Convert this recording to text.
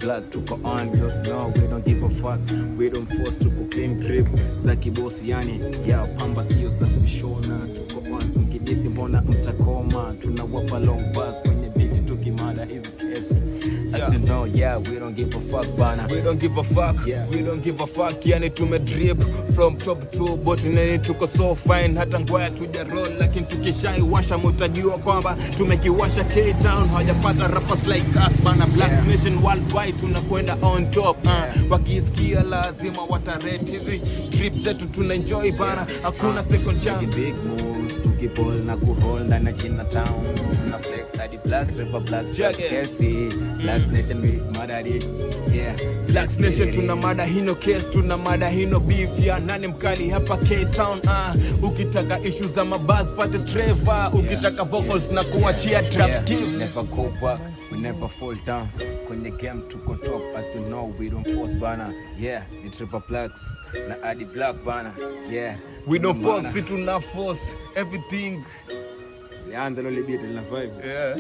Black tuko on, you know we don't give a fuck, we don't force, tuko clean grip za kibosi yani, yeah pamba sio za kushona, tuko on mkidisi mbona mtakoma, tunawapa long bus kwenye beat tukimada hizi cases. As you know, yeah, we don't give a fuck bana. We don't give a fuck, yeah. We don't give a fuck, yani tumedrip from top to bottom, yani tuko so fine, hata ngwaya tuja roll, lakini tukishaiwasha mutajua kwamba tumekiwasha K-Town, hawajapata rappers like us bana, Black Nation worldwide tunakwenda on top, wakisikia lazima watarate hizi drip zetu tunaenjoy bana, hakuna second chance. Tukipol na kuhold na Chinatown, tuna flex hadi Black River, Black Scarfy, Black Nation we mada it, yeah. Black Nation tuna mada hino case, tuna mada hino beef ya nani mkali hapa K-Town, ukitaka issues za mabuzz pate Trevor, ukitaka vocals na kuachia traps give. Never go back, we never fall down, kwenye game tuko top, as you know we don't force bana, yeah, ni Triple Blacks na Adi Black bana, yeah. We don't force, we tuna force everything. Lianza lole beat na vibe. Yeah.